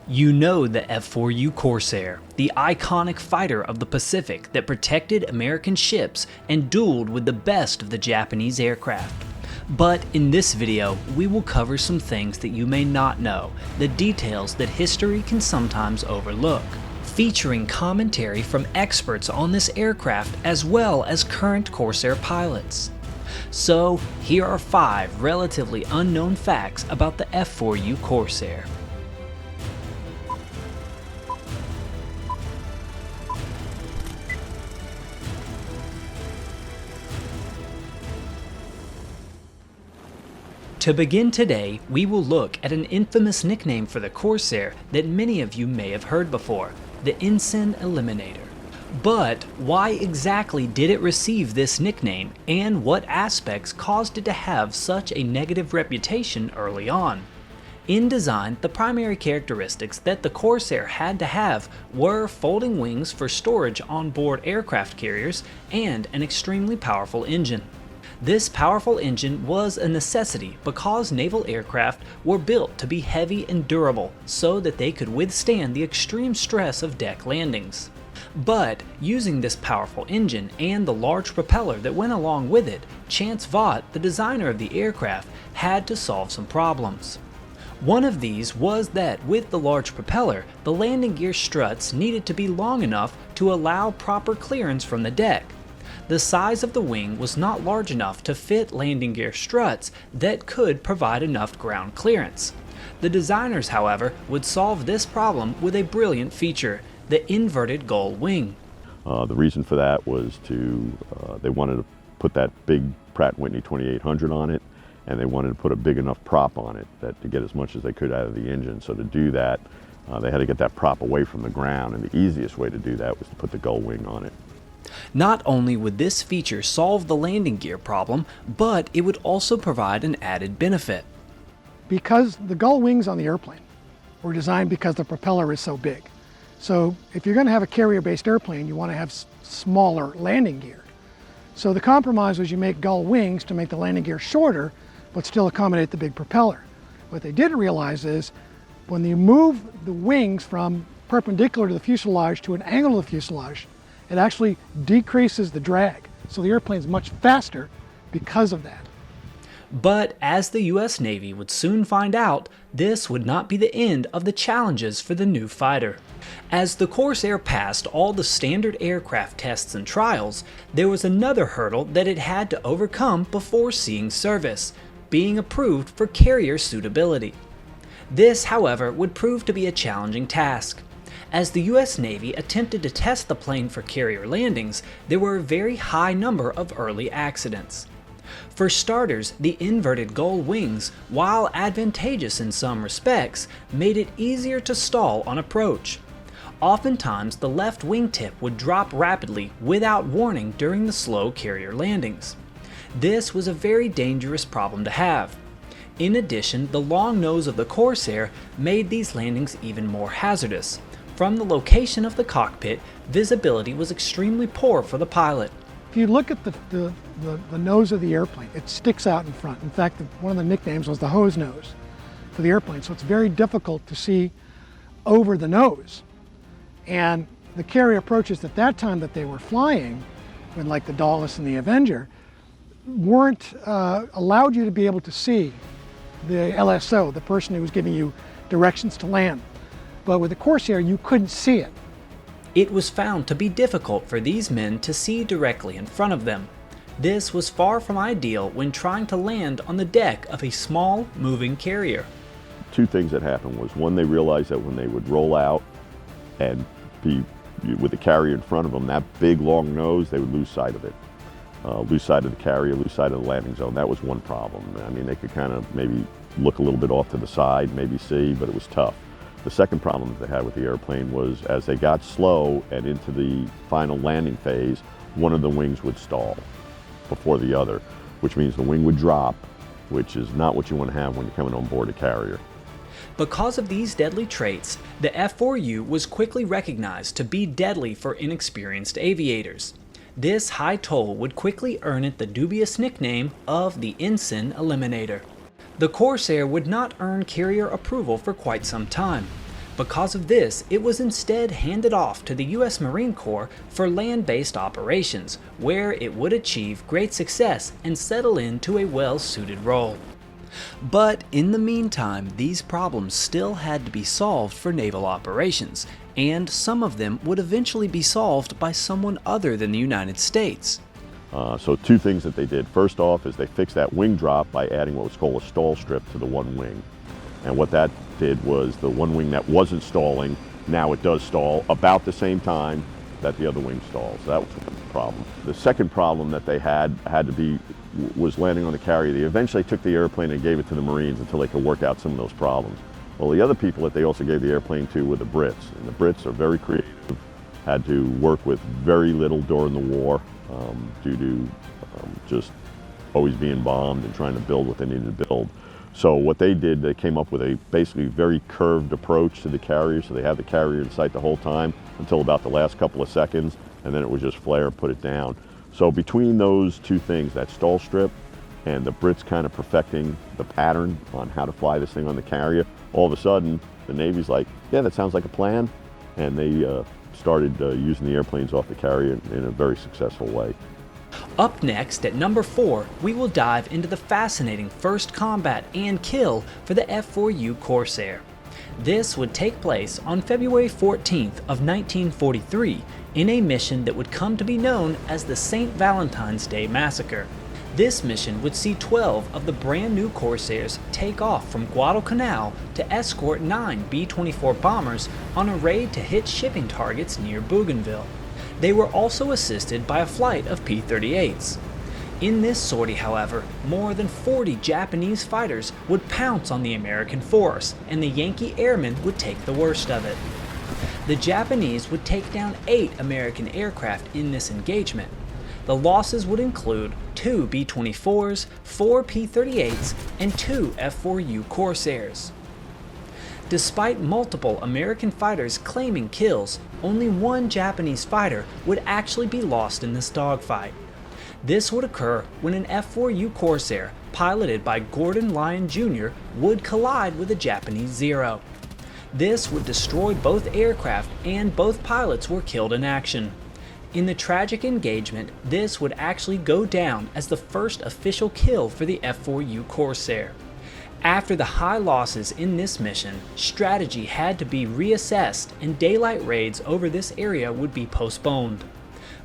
You know the F4U Corsair, the iconic fighter of the Pacific that protected American ships and dueled with the best of the Japanese aircraft. But in this video, we will cover some things that you may not know, the details that history can sometimes overlook, featuring commentary from experts on this aircraft as well as current Corsair pilots. So here are 5 relatively unknown facts about the F4U Corsair. To begin today, we will look at an infamous nickname for the Corsair that many of you may have heard before, the ENSIGN Eliminator. But why exactly did it receive this nickname, and what aspects caused it to have such a negative reputation early on? In design, the primary characteristics that the Corsair had to have were folding wings for storage on board aircraft carriers and an extremely powerful engine. This powerful engine was a necessity because naval aircraft were built to be heavy and durable so that they could withstand the extreme stress of deck landings. But using this powerful engine and the large propeller that went along with it, Chance Vaught, the designer of the aircraft, had to solve some problems. One of these was that with the large propeller, the landing gear struts needed to be long enough to allow proper clearance from the deck. The size of the wing was not large enough to fit landing gear struts that could provide enough ground clearance. The designers, however, would solve this problem with a brilliant feature, the inverted gull wing. The reason for that was they wanted to put that big Pratt & Whitney 2800 on it, and they wanted to put a big enough prop on it to get as much as they could out of the engine. So to do that, they had to get that prop away from the ground, and the easiest way to do that was to put the gull wing on it. Not only would this feature solve the landing gear problem, but it would also provide an added benefit. Because the gull wings on the airplane were designed because the propeller is so big. So if you're going to have a carrier-based airplane, you want to have smaller landing gear. So the compromise was you make gull wings to make the landing gear shorter, but still accommodate the big propeller. What they didn't realize is when you move the wings from perpendicular to the fuselage to an angle of the fuselage, it actually decreases the drag. So the airplane's much faster because of that. But as the US Navy would soon find out, this would not be the end of the challenges for the new fighter. As the Corsair passed all the standard aircraft tests and trials, there was another hurdle that it had to overcome before seeing service, being approved for carrier suitability. This, however, would prove to be a challenging task. As the US Navy attempted to test the plane for carrier landings, there were a very high number of early accidents. For starters, the inverted gull wings, while advantageous in some respects, made it easier to stall on approach. Oftentimes, the left wingtip would drop rapidly without warning during the slow carrier landings. This was a very dangerous problem to have. In addition, the long nose of the Corsair made these landings even more hazardous. From the location of the cockpit, visibility was extremely poor for the pilot. If you look at the nose of the airplane, it sticks out in front. In fact, one of the nicknames was the hose nose for the airplane, so it's very difficult to see over the nose. And the carrier approaches at that time that they were flying, when like the Dallas and the Avenger, weren't allowed you to be able to see the LSO, the person who was giving you directions to land. But with the Corsair, you couldn't see it. It was found to be difficult for these men to see directly in front of them. This was far from ideal when trying to land on the deck of a small, moving carrier. 2 things that happened was, one, they realized that when they would roll out and be with the carrier in front of them, that big long nose, they would lose sight of it. Lose sight of the carrier, lose sight of the landing zone. That was one problem. I mean, they could kind of maybe look a little bit off to the side, maybe see, but it was tough. The second problem that they had with the airplane was as they got slow and into the final landing phase, one of the wings would stall before the other, which means the wing would drop, which is not what you want to have when you're coming on board a carrier. Because of these deadly traits, the F4U was quickly recognized to be deadly for inexperienced aviators. This high toll would quickly earn it the dubious nickname of the ENSIGN Eliminator. The Corsair would not earn carrier approval for quite some time. Because of this, it was instead handed off to the US Marine Corps for land-based operations, where it would achieve great success and settle into a well-suited role. But in the meantime, these problems still had to be solved for naval operations, and some of them would eventually be solved by someone other than the United States. So two things that they did. First off is they fixed that wing drop by adding what was called a stall strip to the one wing. And what that did was the one wing that wasn't stalling, now it does stall about the same time that the other wing stalls. That was the problem. The second problem that they had was landing on the carrier. They eventually took the airplane and gave it to the Marines until they could work out some of those problems. Well, the other people that they also gave the airplane to were the Brits. And the Brits are very creative, had to work with very little during the war due to just always being bombed and trying to build what they needed to build. So what they did, they came up with a basically very curved approach to the carrier. So they had the carrier in sight the whole time until about the last couple of seconds, and then it was just flare, put it down. So between those two things, that stall strip and the Brits kind of perfecting the pattern on how to fly this thing on the carrier, all of a sudden the Navy's like, yeah, that sounds like a plan. And they started using the airplanes off the carrier in a very successful way. Up next, at number 4, we will dive into the fascinating first combat and kill for the F4U Corsair. This would take place on February 14th of 1943 in a mission that would come to be known as the St. Valentine's Day Massacre. This mission would see 12 of the brand new Corsairs take off from Guadalcanal to escort 9 B-24 bombers on a raid to hit shipping targets near Bougainville. They were also assisted by a flight of P-38s. In this sortie, however, more than 40 Japanese fighters would pounce on the American force, and the Yankee airmen would take the worst of it. The Japanese would take down 8 American aircraft in this engagement. The losses would include 2 B-24s, 4 P-38s, and 2 F4U Corsairs. Despite multiple American fighters claiming kills, only one Japanese fighter would actually be lost in this dogfight. This would occur when an F4U Corsair, piloted by Gordon Lyon Jr., would collide with a Japanese Zero. This would destroy both aircraft, and both pilots were killed in action. In the tragic engagement, this would actually go down as the first official kill for the F4U Corsair. After the high losses in this mission, strategy had to be reassessed and daylight raids over this area would be postponed.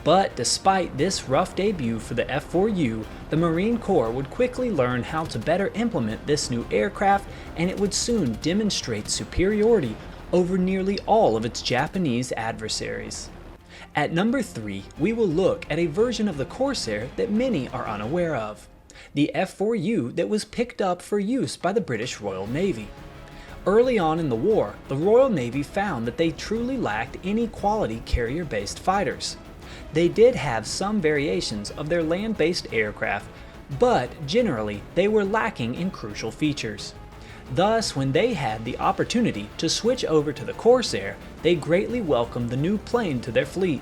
But despite this rough debut for the F4U, the Marine Corps would quickly learn how to better implement this new aircraft, and it would soon demonstrate superiority over nearly all of its Japanese adversaries. At number 3, we will look at a version of the Corsair that many are unaware of. The F4U that was picked up for use by the British Royal Navy. Early on in the war, the Royal Navy found that they truly lacked any quality carrier-based fighters. They did have some variations of their land-based aircraft, but generally they were lacking in crucial features. Thus, when they had the opportunity to switch over to the Corsair, they greatly welcomed the new plane to their fleet.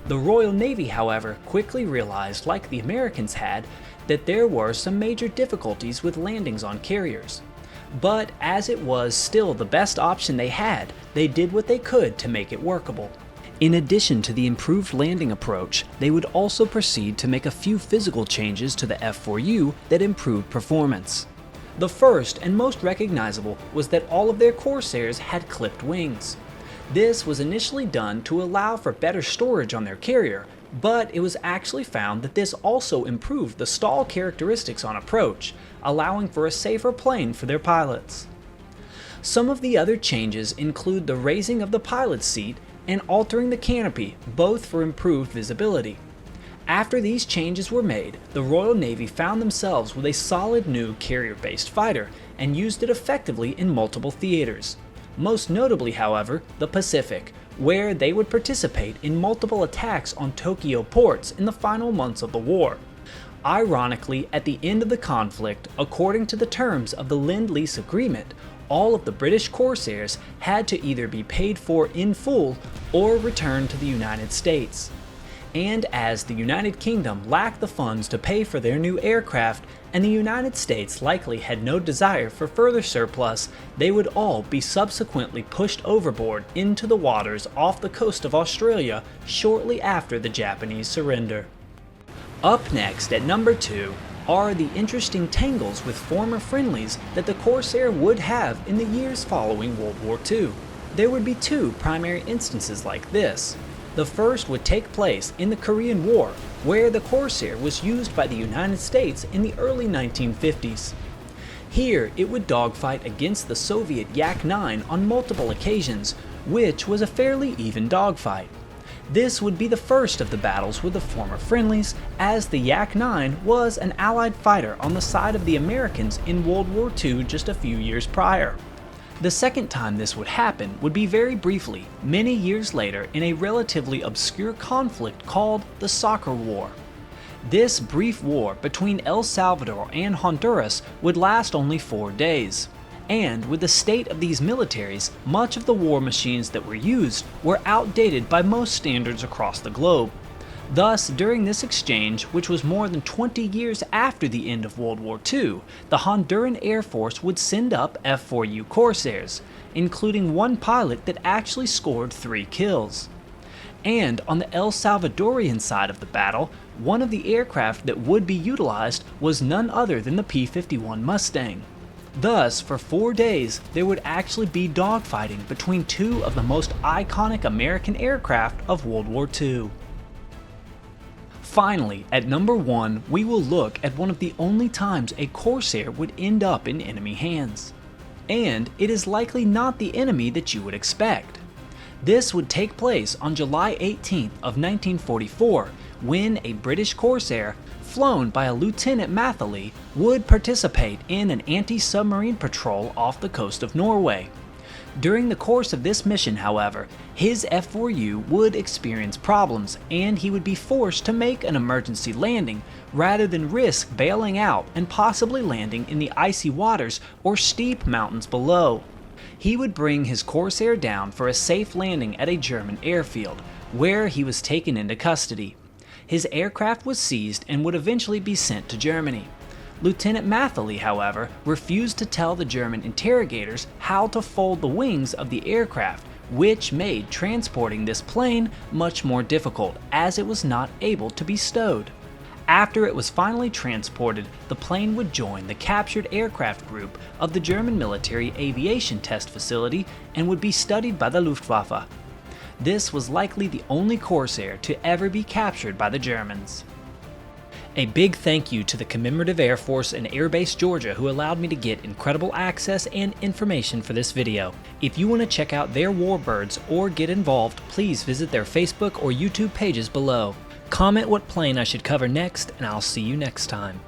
The Royal Navy, however, quickly realized, like the Americans had, that there were some major difficulties with landings on carriers. But as it was still the best option they had, they did what they could to make it workable. In addition to the improved landing approach, they would also proceed to make a few physical changes to the F4U that improved performance. The first and most recognizable was that all of their Corsairs had clipped wings. This was initially done to allow for better storage on their carrier, but it was actually found that this also improved the stall characteristics on approach, allowing for a safer plane for their pilots. Some of the other changes include the raising of the pilot's seat and altering the canopy, both for improved visibility. After these changes were made, the Royal Navy found themselves with a solid new carrier-based fighter and used it effectively in multiple theaters. Most notably, however, the Pacific, where they would participate in multiple attacks on Tokyo ports in the final months of the war. Ironically, at the end of the conflict, according to the terms of the Lend-Lease Agreement, all of the British Corsairs had to either be paid for in full or returned to the United States. And as the United Kingdom lacked the funds to pay for their new aircraft, and the United States likely had no desire for further surplus, they would all be subsequently pushed overboard into the waters off the coast of Australia shortly after the Japanese surrender. Up next at number 2 are the interesting tangles with former friendlies that the Corsair would have in the years following World War II. There would be 2 primary instances like this. The first would take place in the Korean War, where the Corsair was used by the United States in the early 1950s. Here, it would dogfight against the Soviet Yak-9 on multiple occasions, which was a fairly even dogfight. This would be the first of the battles with the former friendlies, as the Yak-9 was an Allied fighter on the side of the Americans in World War II just a few years prior. The second time this would happen would be very briefly, many years later, in a relatively obscure conflict called the Soccer War. This brief war between El Salvador and Honduras would last only 4 days. And with the state of these militaries, much of the war machines that were used were outdated by most standards across the globe. Thus, during this exchange, which was more than 20 years after the end of World War II, the Honduran Air Force would send up F4U Corsairs, including one pilot that actually scored 3 kills. And on the El Salvadorian side of the battle, one of the aircraft that would be utilized was none other than the P-51 Mustang. Thus, for 4 days, there would actually be dogfighting between 2 of the most iconic American aircraft of World War II. Finally, at number 1, we will look at one of the only times a Corsair would end up in enemy hands. And it is likely not the enemy that you would expect. This would take place on July 18th of 1944, when a British Corsair, flown by a Lieutenant Matherley, would participate in an anti-submarine patrol off the coast of Norway. During the course of this mission, however, his F4U would experience problems, and he would be forced to make an emergency landing rather than risk bailing out and possibly landing in the icy waters or steep mountains below. He would bring his Corsair down for a safe landing at a German airfield, where he was taken into custody. His aircraft was seized and would eventually be sent to Germany. Lieutenant Matherley, however, refused to tell the German interrogators how to fold the wings of the aircraft, which made transporting this plane much more difficult, as it was not able to be stowed. After it was finally transported, the plane would join the captured aircraft group of the German military aviation test facility and would be studied by the Luftwaffe. This was likely the only Corsair to ever be captured by the Germans. A big thank you to the Commemorative Air Force and Airbase Georgia, who allowed me to get incredible access and information for this video. If you want to check out their warbirds or get involved, please visit their Facebook or YouTube pages below. Comment what plane I should cover next, and I'll see you next time.